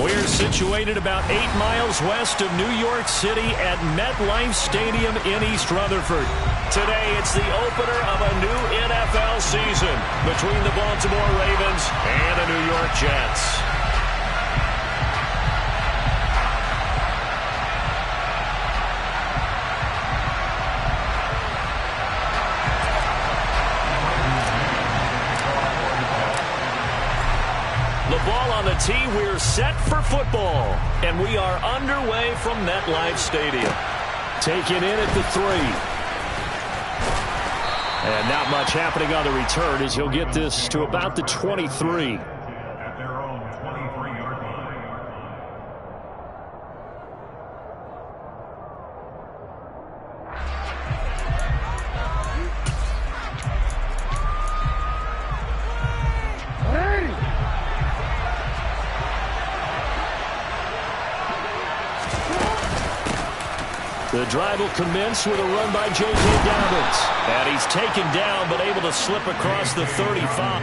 We're situated about 8 miles west of New York City at MetLife Stadium in East Rutherford. Today, it's the opener of a new NFL season between the Baltimore Ravens and the New York Jets. The ball on the tee, we're set for football. And we are underway from MetLife Stadium. Taken in at the 3. And not much happening on the return as he'll get this to about the 23. At their own 23-yard line. The drive will commence with a run by J.K. Dobbins. And he's taken down but able to slip across the 35.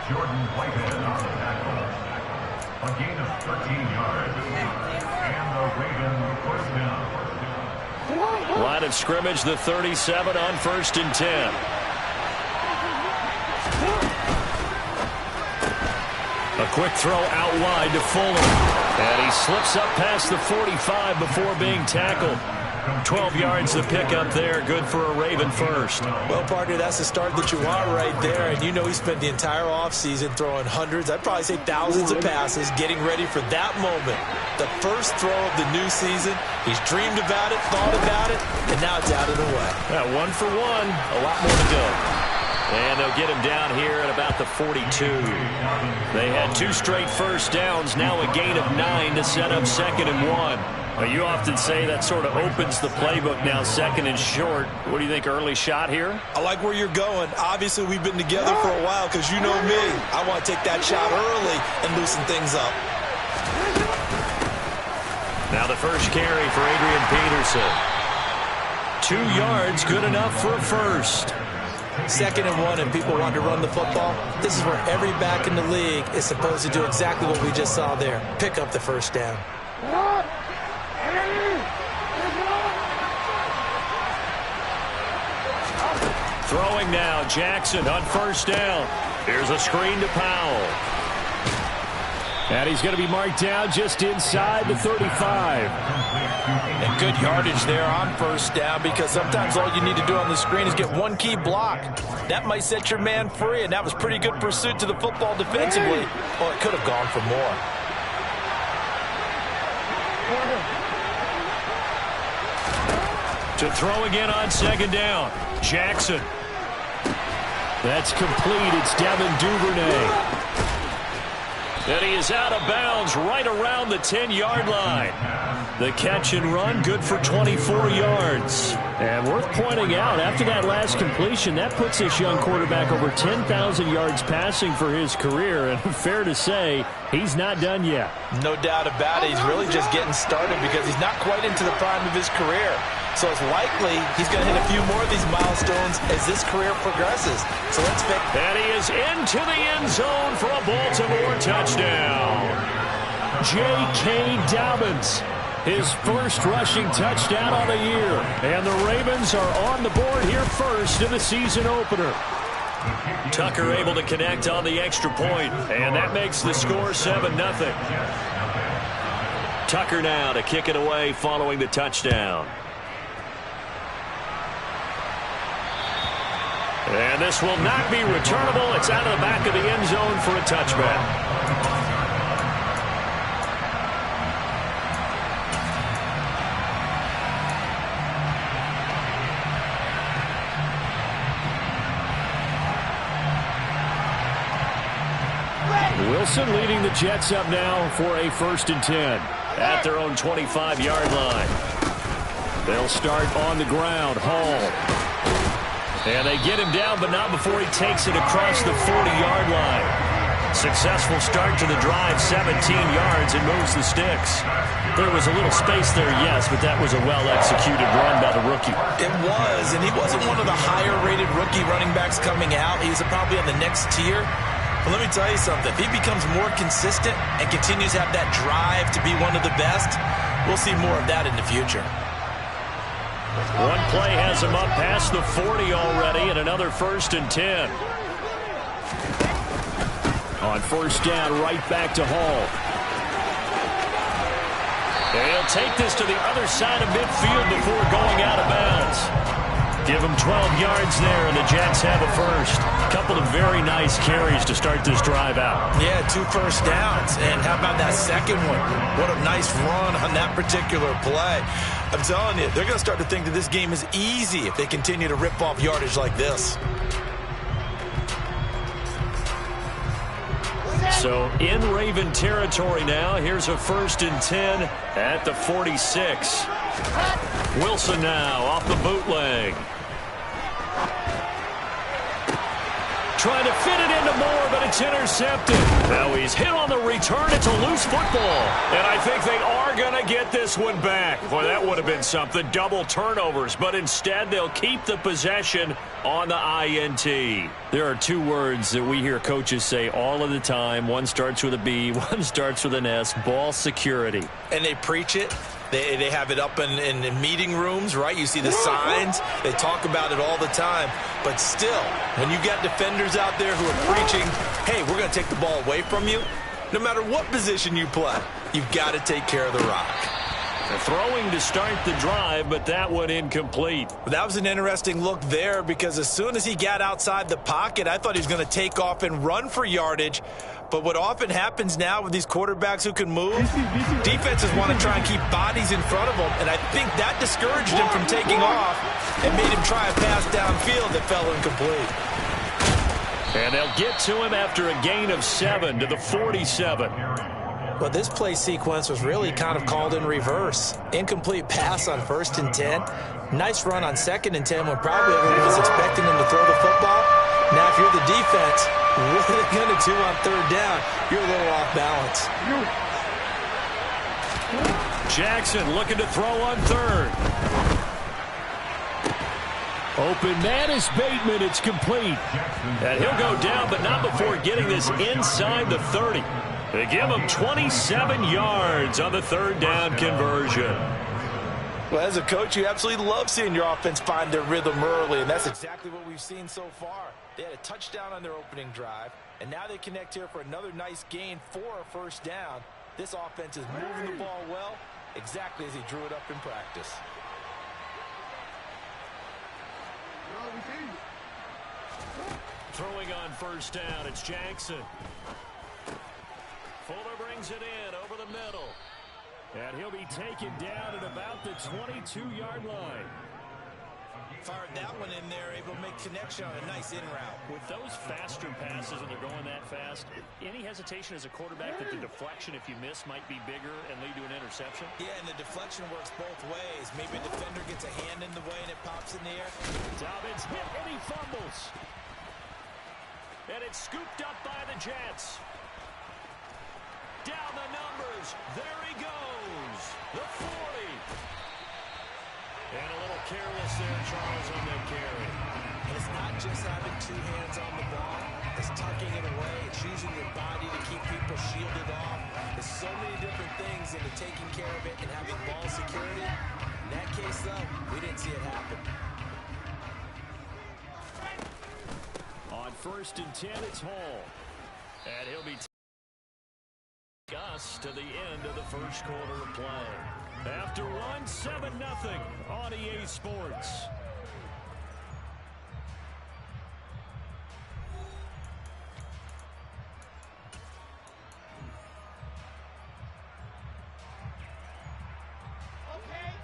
Jordan Whitehead on the tackle. A gain of 13 yards. And the Ravens first down. Line of scrimmage, the 37 on 1st and 10. A quick throw out wide to Fuller. And he slips up past the 45 before being tackled. 12 yards to pick up there. Good for a Raven first. Well, partner, that's the start that you want right there. And you know he spent the entire offseason throwing hundreds, I'd probably say thousands of passes, getting ready for that moment. The first throw of the new season. He's dreamed about it, thought about it, and now it's out of the way. Yeah, 1 for 1. A lot more to go. And they'll get him down here at about the 42. They had 2 straight first downs. Now a gain of 9 to set up 2nd and 1. Well, you often say that sort of opens the playbook now, 2nd and short. What do you think, early shot here? I like where you're going. Obviously, we've been together for a while because you know me. I want to take that shot early and loosen things up. Now the first carry for Adrian Peterson. 2 yards, good enough for a first. 2nd and 1 and people want to run the football. This is where every back in the league is supposed to do exactly what we just saw there. Pick up the first down. Throwing now, Jackson on 1st down. Here's a screen to Powell. And he's going to be marked down just inside the 35. And good yardage there on first down, because sometimes all you need to do on the screen is get one key block. That might set your man free, and that was pretty good pursuit to the football defensively. Well, it could have gone for more. To throw again on second down. Jackson. That's complete. It's Devin Duvernay. And he is out of bounds right around the 10-yard line. The catch and run, good for 24 yards. And worth pointing out, after that last completion, that puts this young quarterback over 10,000 yards passing for his career. And fair to say, he's not done yet. No doubt about it. He's really just getting started because he's not quite into the prime of his career. So it's likely he's going to hit a few more of these milestones as this career progresses. So let's pick. And he is into the end zone for a Baltimore touchdown. J.K. Dobbins, his first rushing touchdown on the year. And the Ravens are on the board here first in the season opener. Tucker able to connect on the extra point, and that makes the score 7-0. Tucker now to kick it away following the touchdown. And this will not be returnable. It's out of the back of the end zone for a touchback. Wilson leading the Jets up now for a 1st and 10 at their own 25-yard line. They'll start on the ground. Hall. And they get him down, but not before he takes it across the 40-yard line. Successful start to the drive, 17 yards, and moves the sticks. There was a little space there, yes, but that was a well-executed run by the rookie. It was, and he wasn't one of the higher-rated rookie running backs coming out. He's probably on the next tier. But let me tell you something. If he becomes more consistent and continues to have that drive to be one of the best, we'll see more of that in the future. One play has him up past the 40 already, and another 1st and 10. On first down, right back to Hall. And he'll take this to the other side of midfield before going out of bounds. Give him 12 yards there, and the Jets have a first. A couple of very nice carries to start this drive out. Yeah, 2 first downs. And how about that second one? What a nice run on that particular play. I'm telling you, they're going to start to think that this game is easy if they continue to rip off yardage like this. So in Raven territory now. Here's a 1st and 10 at the 46. Wilson now off the bootleg. Trying to fit it into Moore, but it's intercepted. Now he's hit on the return. It's a loose football. And I think they are going to get this one back. Boy, that would have been something. Double turnovers. But instead, they'll keep the possession on the INT. There are 2 words that we hear coaches say all of the time. One starts with a B, one starts with an S. Ball security. And they preach it. They have it up in meeting rooms, right? You see the signs. They talk about it all the time. But still, when you got defenders out there who are preaching, hey, we're going to take the ball away from you, no matter what position you play, you've got to take care of the rock. They're throwing to start the drive, but that one incomplete. That was an interesting look there, because as soon as he got outside the pocket, I thought he was going to take off and run for yardage. But what often happens now with these quarterbacks who can move, defenses want to try and keep bodies in front of them, and I think that discouraged him from taking off and made him try a pass downfield that fell incomplete. And they'll get to him after a gain of 7 to the 47. Well, this play sequence was really kind of called in reverse. Incomplete pass on 1st and 10. Nice run on 2nd and 10 when probably everyone was expecting him to throw the football. Now, if you're the defense, what are they going to do on 3rd down? You're a little off balance. Jackson looking to throw on 3rd. Open man is Bateman. It's complete. And he'll go down, but not before getting this inside the 30. They give him 27 yards on the 3rd down conversion. Well, as a coach, you absolutely love seeing your offense find their rhythm early, and that's exactly what we've seen so far. They had a touchdown on their opening drive, and now they connect here for another nice gain for a first down. This offense is moving the ball well, exactly as he drew it up in practice. Throwing on first down, it's Jackson. Fuller brings it in over the middle. And he'll be taken down at about the 22-yard line. Fired that one in there, able to make connection on a nice in route. With those faster passes when they're going that fast, any hesitation as a quarterback that the deflection, if you miss, might be bigger and lead to an interception? Yeah, and the deflection works both ways. Maybe a defender gets a hand in the way and it pops in the air. Dobbins hit and he fumbles. And it's scooped up by the Jets. Down the numbers. There he goes. The 40. And a little careless there, Charles, on that carry. And it's not just having two hands on the ball. It's tucking it away. It's using your body to keep people shielded off. There's so many different things into taking care of it and having ball security. In that case, though, we didn't see it happen. On 1st and 10, it's Hall. And he'll be taking us to the end of the first quarter of play. After one, 7-0 on EA Sports.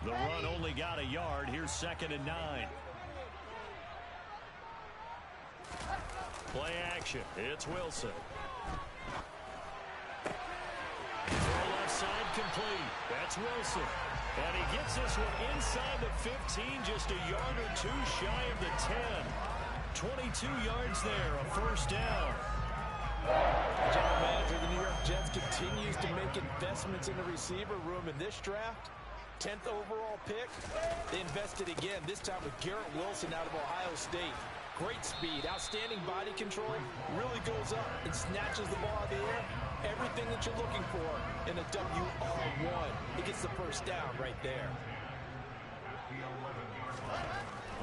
The run only got a yard. Here's 2nd and 9. Play action. It's Wilson. Throw left side complete. That's Wilson. And he gets this one inside the 15, just a yard or two shy of the 10. 22 yards there, a first down. General manager of the New York Jets continues to make investments in the receiver room in this draft. 10th overall pick. They invested again, this time with Garrett Wilson out of Ohio State. Great speed, outstanding body control, really goes up and snatches the ball out of the air. Everything that you're looking for in a WR1. He gets the first down right there.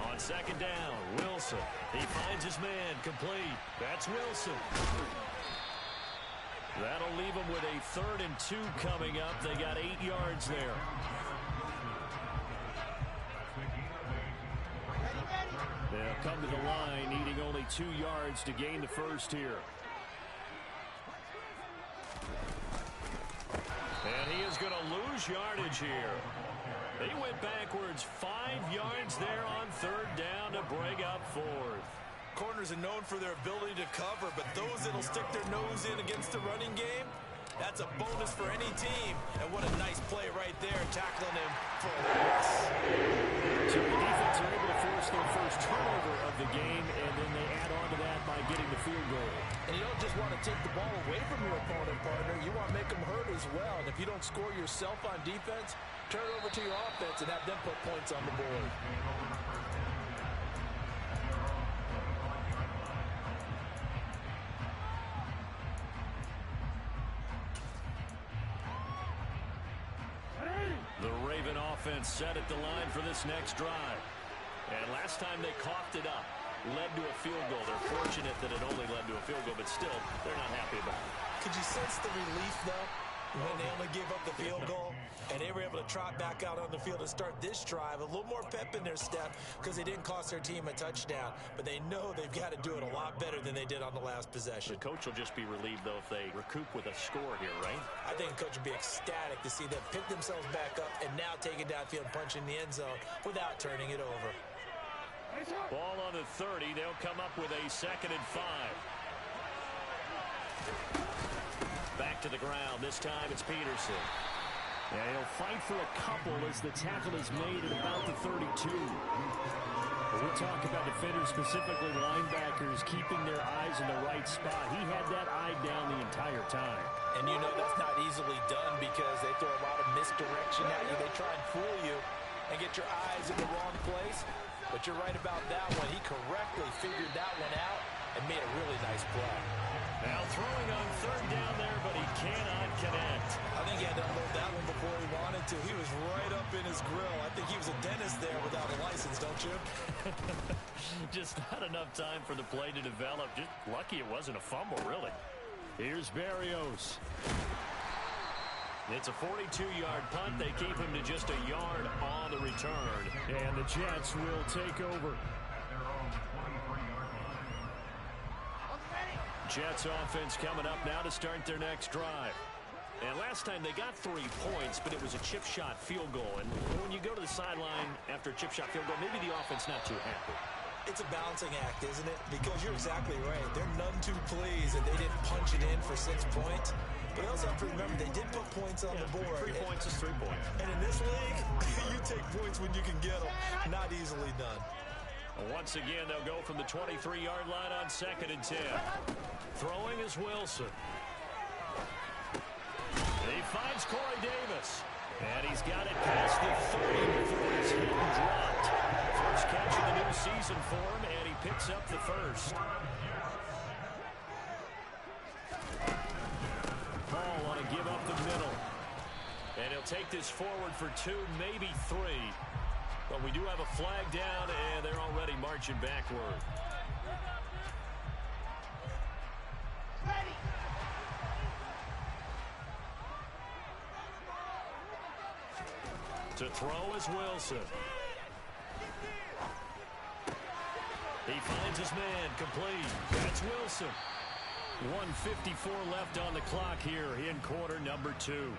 On 2nd down, Wilson. He finds his man, complete. That's Wilson. That'll leave him with a 3rd and 2 coming up. They got 8 yards there. They'll come to the line, needing only 2 yards to gain the first here. And he is going to lose yardage here. He went backwards 5 yards there on 3rd down to bring up 4th. Corners are known for their ability to cover, but those that'll stick their nose in against the running game, that's a bonus for any team. And what a nice play right there, tackling him for a loss. So the defense are able to force their first turnover of the game, and then they add on to that by getting the field goal. And you don't just want to take the ball away from your opponent, partner. You want to make them hurt as well. And if you don't score yourself on defense, turn it over to your offense and have them put points on the board. The Raven offense set at the line for this next drive. And last time they coughed it up, led to a field goal. They're fortunate that it only led to a field goal, but still, they're not happy about it. Could you sense the relief, though, when they only gave up the field goal and they were able to trot back out on the field and start this drive? A little more pep in their step because they didn't cost their team a touchdown, but they know they've got to do it a lot better than they did on the last possession. The coach will just be relieved, though, if they recoup with a score here, right? I think the coach would be ecstatic to see them pick themselves back up and now take it downfield and punch in the end zone without turning it over. Ball on the 30. They'll come up with a 2nd and 5. Back to the ground. This time it's Peterson. Yeah, he'll fight for a couple as the tackle is made at about the 32. We talk about defenders, specifically linebackers, keeping their eyes in the right spot. He had that eye down the entire time. And you know that's not easily done because they throw a lot of misdirection at you. They try and fool you and get your eyes in the wrong place. But you're right about that one. He correctly figured that one out and made a really nice play. Now throwing on third down there, but he cannot connect. I think he had to unload that one before he wanted to. He was right up in his grill. I think he was a dentist there without a license, don't you? Just not enough time for the play to develop. Just lucky it wasn't a fumble, really. Here's Berrios. It's a 42-yard punt. They keep him to just a yard on the return. And the Jets will take over. Jets offense coming up now to start their next drive. And last time they got 3 points, but it was a chip shot field goal. And when you go to the sideline after a chip shot field goal, maybe the offense not too happy. It's a balancing act, isn't it? Because you're exactly right. They're none too pleased that they didn't punch it in for 6 points. But you also have to remember they did put points on the board. 3 points is 3 points. And in this league, you take points when you can get them. Not easily done. Once again, they'll go from the 23-yard line on 2nd and 10. Throwing is Wilson. He finds Corey Davis. And he's got it past the 30 before he's hit and dropped. First catch of the new season for him, and he picks up the first. Ball on a give up the middle. And he'll take this forward for 2, maybe 3. But we do have a flag down, and they're already marching backward. To throw is Wilson. He finds his man, complete. That's Wilson. 1:54 left on the clock here in quarter number 2.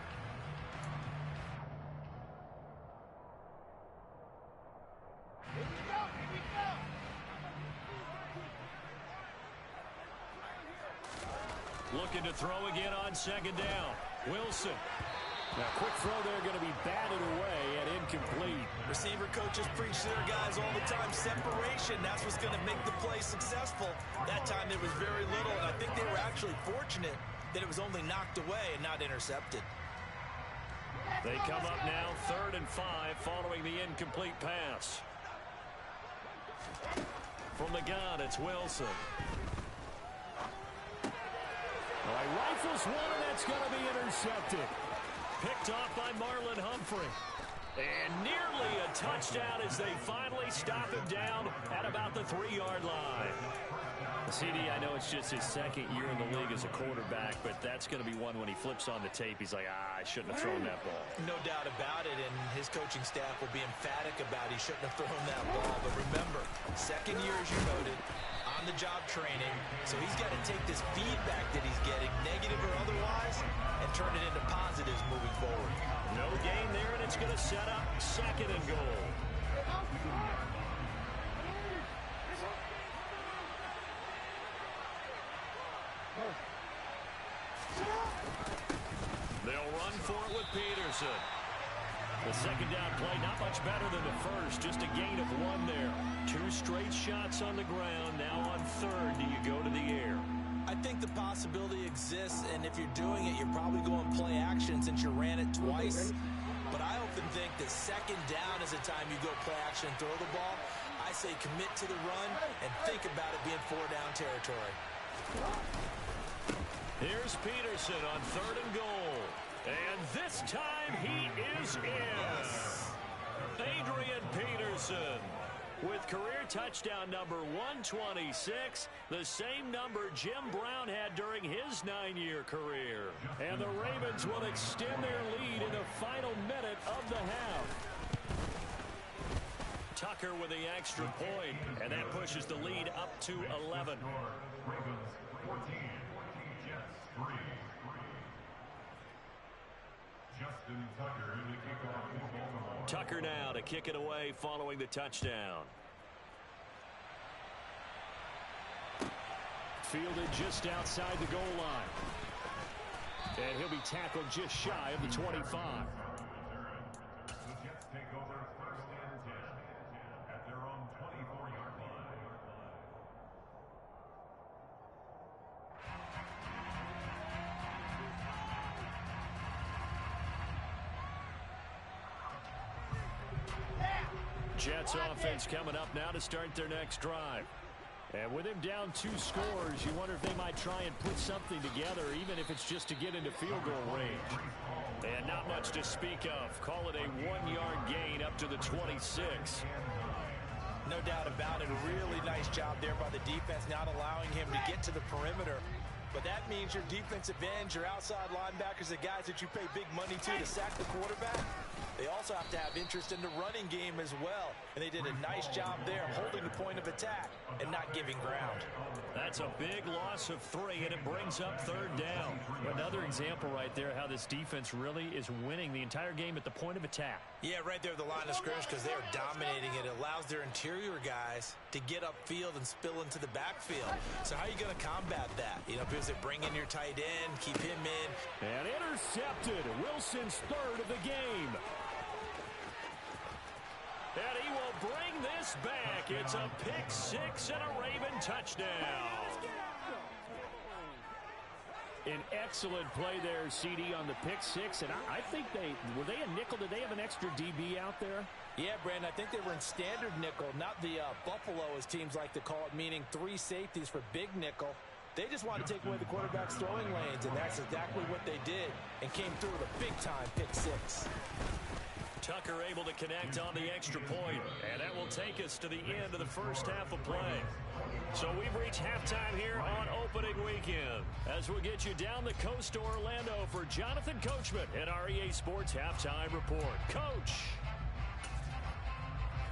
Looking to throw again on 2nd down. Wilson. Now, quick throw there, going to be batted away and incomplete. Receiver coaches preach to their guys all the time. Separation, that's what's going to make the play successful. That time there was very little, and I think they were actually fortunate that it was only knocked away and not intercepted. They come up now 3rd and 5 following the incomplete pass. From the gun, it's Wilson. Well, he rifles one, and that's going to be intercepted. Picked off by Marlon Humphrey. And nearly a touchdown as they finally stop him down at about the 3-yard line. CD, I know it's just his 2nd year in the league as a quarterback, but that's going to be one when he flips on the tape. He's like, I shouldn't have thrown that ball. No doubt about it, and his coaching staff will be emphatic about he shouldn't have thrown that ball. But remember, 2nd year, as you noted, on-the-job training, so he's got to take this feedback that he's getting, negative or otherwise, and turn it into positives moving forward. No gain there, and it's going to set up 2nd and goal. They'll run for it with Peterson. The 2nd down play, not much better than the first, just a gain of 1 there. 2 straight shots on the ground. Now on 3rd, do you go to the air? I think the possibility exists, and if you're doing it, you're probably going play action since you ran it twice. But I often think that 2nd down is the time you go play action and throw the ball. I say commit to the run and think about it being 4-down territory. Here's Peterson on 3rd and goal. And this time he is in. Yes. Adrian Peterson with career touchdown number 126, the same number Jim Brown had during his 9-year career. And the Ravens will extend their lead in the final minute of the half. Tucker with the extra point, and that pushes the lead up to 11. Ravens 14, Jets 3. Justin Tucker in the kickoff for Baltimore. Tucker now to kick it away following the touchdown. Fielded just outside the goal line. And he'll be tackled just shy of the 25. The Jets take over 1st and 10 at their own 24-yard line. Jets offense coming up now to start their next drive. And with him down 2 scores, you wonder if they might try and put something together, even if it's just to get into field goal range. And not much to speak of. Call it a 1-yard gain up to the 26. No doubt about it. Really nice job there by the defense, not allowing him to get to the perimeter. But that means your defensive ends, your outside linebackers, the guys that you pay big money to sack the quarterback, they also have to have interest in the running game as well. And they did a nice job there holding the point of attack and not giving ground. That's a big loss of 3, and it brings up 3rd down. Another example right there how this defense really is winning the entire game at the point of attack. Yeah, right there at the line of scrimmage because they are dominating it. It allows their interior guys to get upfield and spill into the backfield. So how are you going to combat that? You know, because they bring in your tight end, keep him in. And intercepted. Wilson's 3rd of the game. And he will bring this back. It's a pick 6 and a Raven touchdown. An excellent play there, CD, on the pick 6. And I think were they a nickel? Did they have an extra DB out there? Yeah, Brandon, I think they were in standard nickel, not the Buffalo, as teams like to call it, meaning 3 safeties for big nickel. They just wanted to take away the quarterback's throwing lanes, and that's exactly what they did and came through with a big-time pick 6. Tucker able to connect on the extra point, and that will take us to the end of the first half of play. So we've reached halftime here on opening weekend as we'll get you down the coast to Orlando for Jonathan Coachman at our EA Sports Halftime Report. Coach!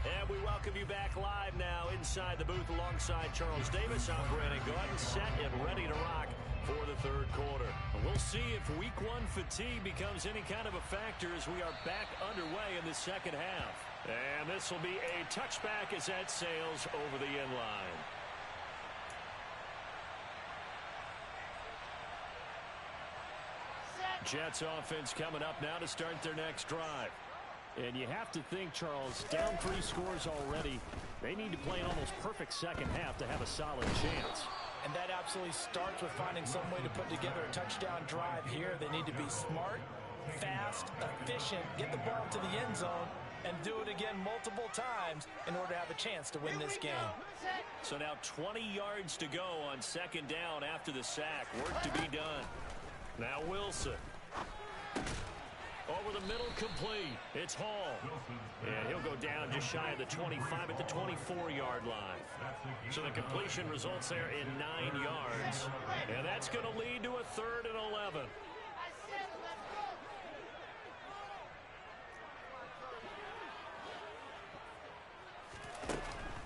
And we welcome you back live now inside the booth alongside Charles Davis. I'm Brandon Gordon, set and ready to rock for the 3rd quarter. And we'll see if week 1 fatigue becomes any kind of a factor as we are back underway in the 2nd half. And this will be a touchback as that sails over the end line. Jets offense coming up now to start their next drive. And you have to think, Charles, down 3 scores already. They need to play an almost perfect 2nd half to have a solid chance. And that absolutely starts with finding some way to put together a touchdown drive here. They need to be smart, fast, efficient, get the ball to the end zone, and do it again multiple times in order to have a chance to win this game. So now 20 yards to go on 2nd down after the sack. Work to be done. Now Wilson. Over the middle, complete. It's Hall. And he'll go down just shy of the 25 at the 24-yard line. So the completion results there in 9 yards. And that's going to lead to a 3rd and 11.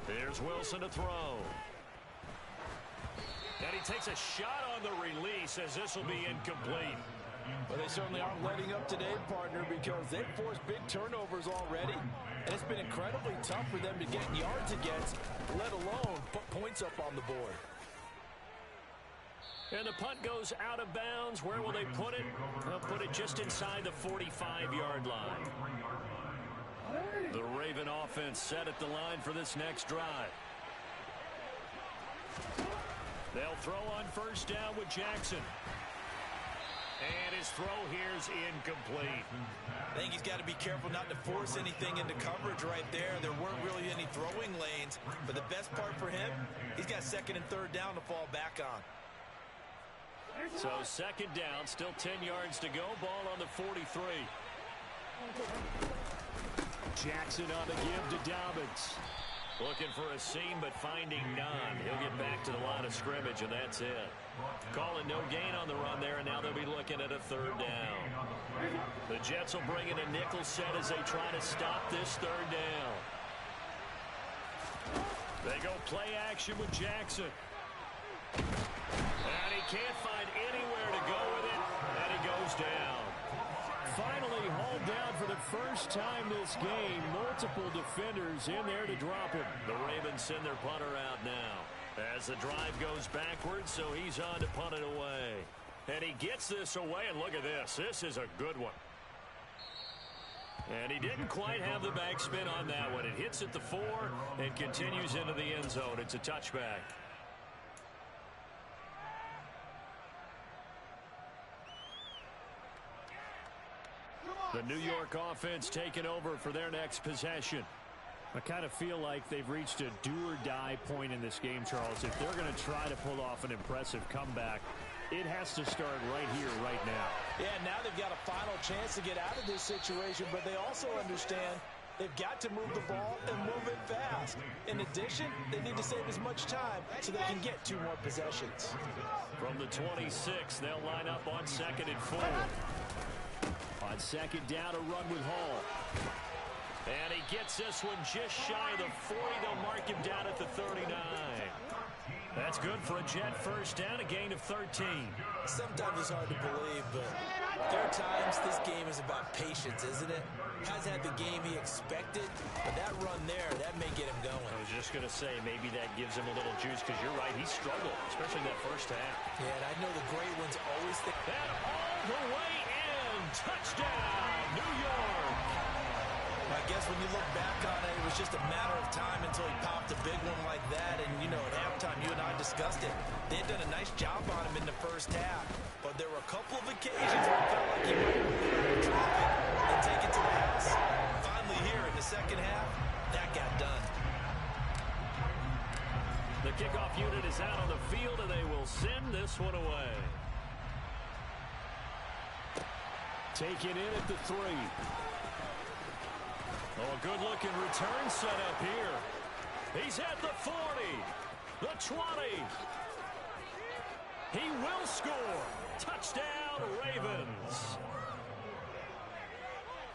Here's Wilson to throw. And he takes a shot on the release as this will be incomplete. Well, they certainly aren't letting up today, partner, because they've forced big turnovers already. And it's been incredibly tough for them to get yards against, let alone put points up on the board. And the punt goes out of bounds. Where will they put it? They'll put it just inside the 45-yard line. The Raven offense set at the line for this next drive. They'll throw on 1st down with Jackson. And his throw here is incomplete. I think he's got to be careful not to force anything into coverage right there. There weren't really any throwing lanes. But the best part for him, he's got 2nd and 3rd down to fall back on. So 2nd down, still 10 yards to go. Ball on the 43. Jackson on the give to Dobbins. Looking for a seam, but finding none. He'll get back to the line of scrimmage, and that's it. Calling no gain on the run there, and now they'll be looking at a 3rd down. The Jets will bring in a nickel set as they try to stop this 3rd down. They go play action with Jackson. And he can't find anywhere to go with it, and he goes down. Finally hauled down for the first time this game. Multiple defenders in there to drop him. The Ravens send their punter out now as the drive goes backwards, so he's on to punt it away. And he gets this away, and look at this. This is a good one. And he didn't quite have the backspin on that one. It hits at the 4 and continues into the end zone. It's a touchback. The New York offense taking over for their next possession. I kind of feel like they've reached a do-or-die point in this game, Charles. If they're going to try to pull off an impressive comeback, it has to start right here, right now. Yeah, now they've got a final chance to get out of this situation, but they also understand they've got to move the ball and move it fast. In addition, they need to save as much time so they can get 2 more possessions. From the 26, they'll line up on 2nd and 4. On 2nd down, a run with Hall. And he gets this one just shy of the 40. They'll mark him down at the 39. That's good for a Jet first down, a gain of 13. Sometimes it's hard to believe, but there are times this game is about patience, isn't it? Hasn't had the game he expected, but that run there, that may get him going. I was just going to say, maybe that gives him a little juice, because you're right, he struggled, especially that first half. Yeah, and I know the great ones always think. And all the way in, touchdown, New York. I guess when you look back on it, it was just a matter of time until he popped a big one like that. And, you know, at halftime, you and I discussed it. They had done a nice job on him in the first half. But there were a couple of occasions where it felt like he might drop it and take it to the house. Finally here in the second half, that got done. The kickoff unit is out on the field, and they will send this one away. Taken in at the 3. Oh, good-looking return set up here. He's at the 40, the 20. He will score. Touchdown, Ravens.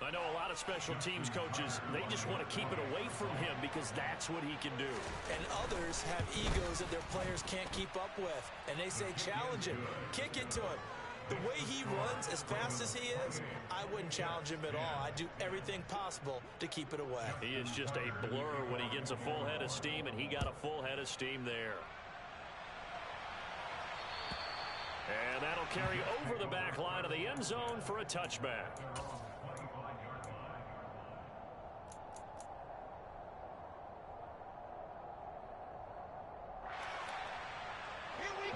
I know a lot of special teams coaches, they just want to keep it away from him because that's what he can do. And others have egos that their players can't keep up with. And they say, challenge him, kick it to him. The way he runs as fast as he is, I wouldn't challenge him at all. I'd do everything possible to keep it away. He is just a blur when he gets a full head of steam, and he got a full head of steam there. And that'll carry over the back line of the end zone for a touchback.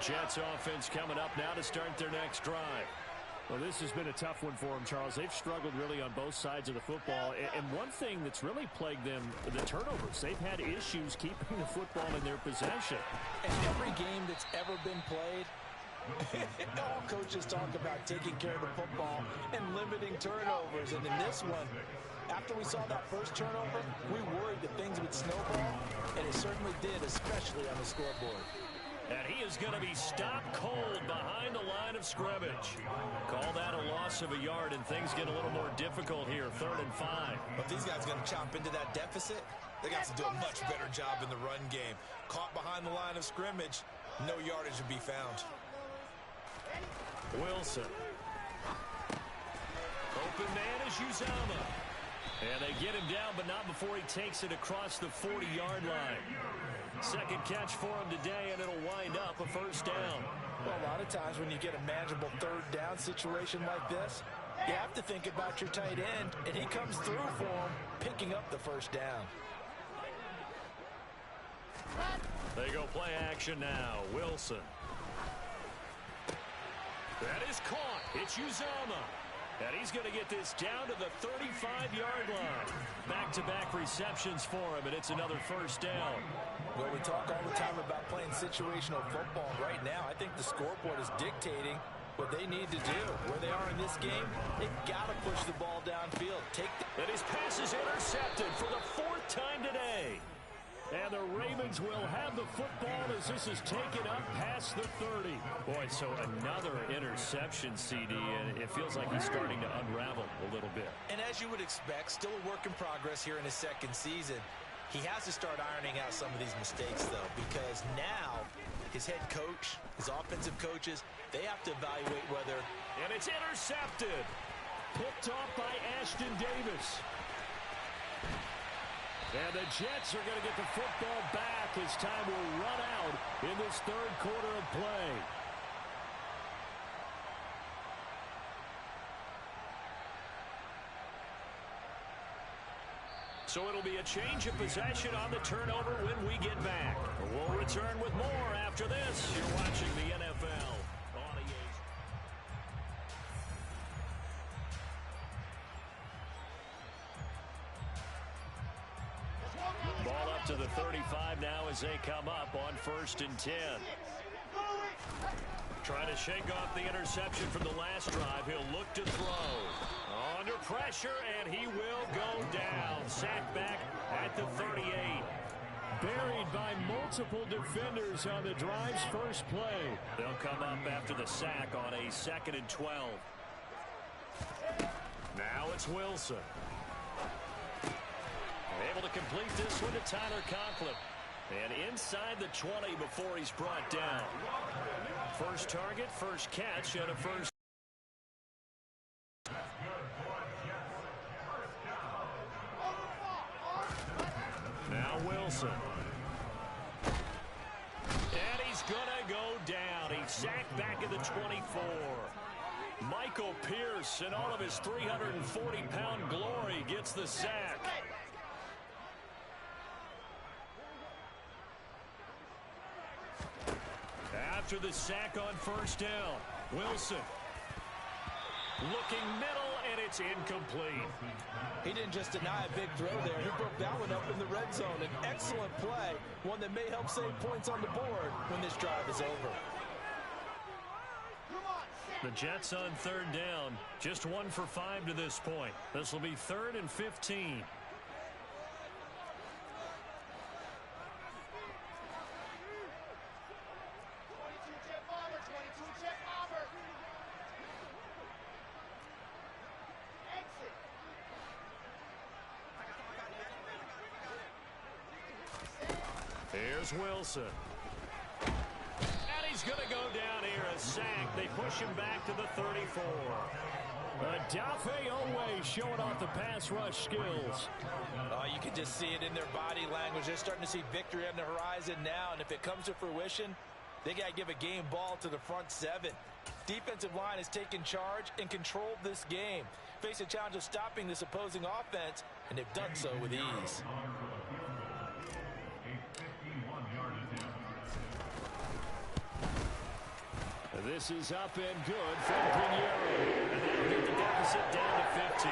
Jets offense coming up now to start their next drive. Well, this has been a tough one for them, Charles. They've struggled really on both sides of the football. And one thing that's really plagued them, the turnovers. They've had issues keeping the football in their possession. And every game that's ever been played, all coaches talk about taking care of the football and limiting turnovers. And in this one, after we saw that first turnover, we worried that things would snowball, and it certainly did, especially on the scoreboard. And he is going to be stopped cold behind the line of scrimmage. Call that a loss of a yard, and things get a little more difficult here, 3rd and 5. But these guys are going to chop into that deficit. They got to do a much better job in the run game. Caught behind the line of scrimmage, no yardage to be found. Wilson. Open man is Uzama. And they get him down, but not before he takes it across the 40-yard line. Second catch for him today, and it'll wind up a first down. Well, a lot of times when you get a manageable 3rd down situation like this, you have to think about your tight end, and he comes through for him, picking up the first down. They go play action now. Wilson. That is caught. It's Uzama. And he's going to get this down to the 35-yard line. Back-to-back receptions for him, and it's another first down. Well, we talk all the time about playing situational football. Right now, I think the scoreboard is dictating what they need to do. Where they are in this game, they've got to push the ball downfield. And his pass is intercepted for the 4th time today. And the Ravens will have the football as this is taken up past the 30. Boy, so another interception, CD, and it feels like he's starting to unravel a little bit. And as you would expect, still a work in progress here in his 2nd season. He has to start ironing out some of these mistakes, though, because now his head coach, his offensive coaches, they have to evaluate whether... And it's intercepted. Picked off by Ashton Davis. And the Jets are going to get the football back as time will run out in this 3rd quarter of play. So it'll be a change of possession on the turnover when we get back. We'll return with more after this. You're watching the NFL on EA. 35 now as they come up on 1st and 10. Trying to shake off the interception from the last drive. He'll look to throw. Under pressure, and he will go down. Sacked back at the 38. Buried by multiple defenders on the drive's first play. They'll come up after the sack on a 2nd and 12. Now it's Wilson. Able to complete this one to Tyler Conklin. And inside the 20 before he's brought down. First target, first catch, and a first. Now Wilson. And he's going to go down. He's sacked back at the 24. Michael Pierce, in all of his 340-pound glory, gets the sack. After the sack on first down, Wilson looking middle, and it's incomplete. He didn't just deny a big throw there. He broke that one up in the red zone. An excellent play, one that may help save points on the board when this drive is over. The Jets on 3rd down, just 1 for 5 to this point. This will be 3rd and 15. Here's Wilson. And he's going to go down here, a sack. They push him back to the 34. Dafe always showing off the pass rush skills. You can just see it in their body language. They're starting to see victory on the horizon now, and if it comes to fruition, they got to give a game ball to the front 7. Defensive line has taken charge and controlled this game. Face a challenge of stopping this opposing offense, and they've done so with ease. This is up and good from Pinheiro. And that'll get the deficit down to 15.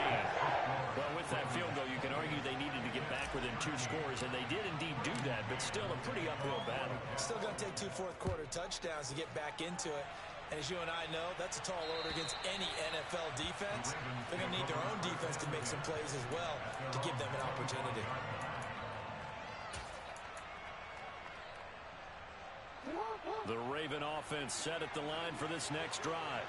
Well, with that field goal, you can argue they needed to get back within 2 scores, and they did indeed do that, but still a pretty uphill battle. Still going to take 2 fourth-quarter touchdowns to get back into it. And as you and I know, that's a tall order against any NFL defense. They're going to need their own defense to make some plays as well to give them an opportunity. The Raven offense set at the line for this next drive.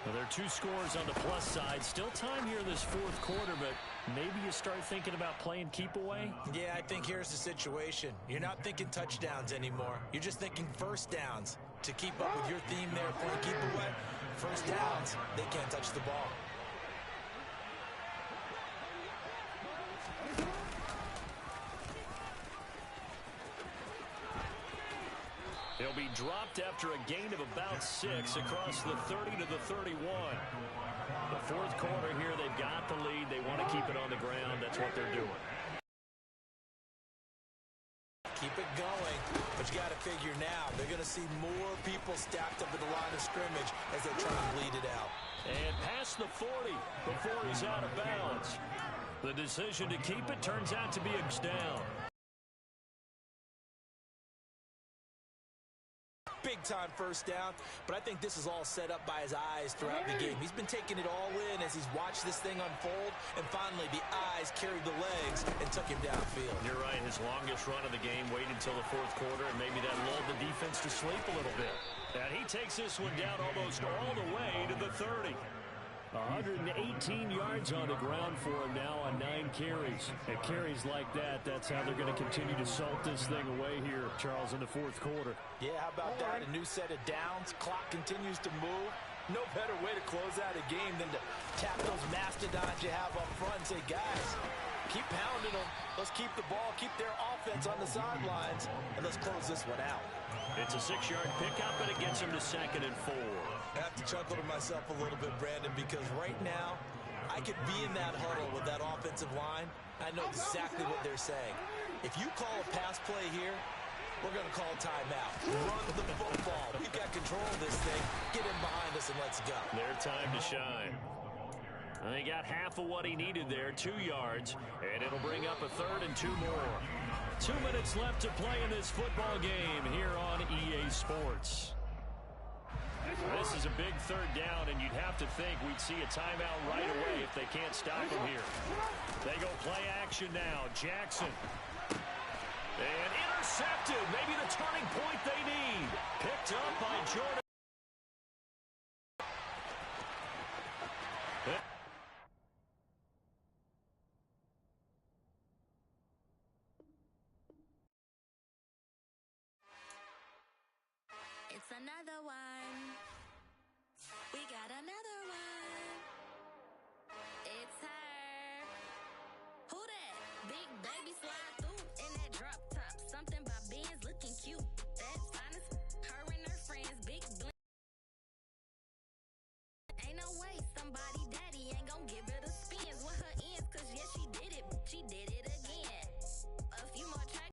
Well, there are 2 scores on the plus side. Still time here in this 4th quarter, but maybe you start thinking about playing keep away? Yeah, I think here's the situation. You're not thinking touchdowns anymore. You're just thinking first downs. To keep up with your theme there, playing keep away, first downs, they can't touch the ball. He'll be dropped after a gain of about 6 across the 30 to the 31. The 4th quarter here, they've got the lead. They want to keep it on the ground. That's what they're doing. Keep it going, but you got to figure now, they're going to see more people stacked up at the line of scrimmage as they try and bleed it out. And past the 40 before he's out of bounds. The decision to keep it turns out to be a down. Big-time first down, but I think this is all set up by his eyes throughout the game. He's been taking it all in as he's watched this thing unfold, and finally the eyes carried the legs and took him downfield. You're right. His longest run of the game waited until the 4th quarter, and maybe that lulled the defense to sleep a little bit. And he takes this one down almost all the way to the 30. 118 yards on the ground for him now on 9 carries. And carries like that, that's how they're going to continue to salt this thing away here, Charles, in the 4th quarter. Yeah, how about that? A new set of downs. Clock continues to move. No better way to close out a game than to tap those mastodons you have up front and say, guys, keep pounding them. Let's keep the ball, keep their offense on the sidelines, and let's close this one out. It's a 6-yard pickup, and it gets him to 2nd and 4. I have to chuckle to myself a little bit, Brandon, because right now I could be in that huddle with that offensive line. I know exactly what they're saying. If you call a pass play here, we're going to call timeout. Run the football. We've got control of this thing. Get in behind us and let's go. Their time to shine. And he got half of what he needed there, 2 yards, and it'll bring up a 3rd and 2 more. 2 minutes left to play in this football game here on EA Sports. This is a big third down, and you'd have to think we'd see a timeout right away if they can't stop him here. They go play action now. Jackson. And intercepted. Maybe the turning point they need. Picked up by Jordan. It's another one.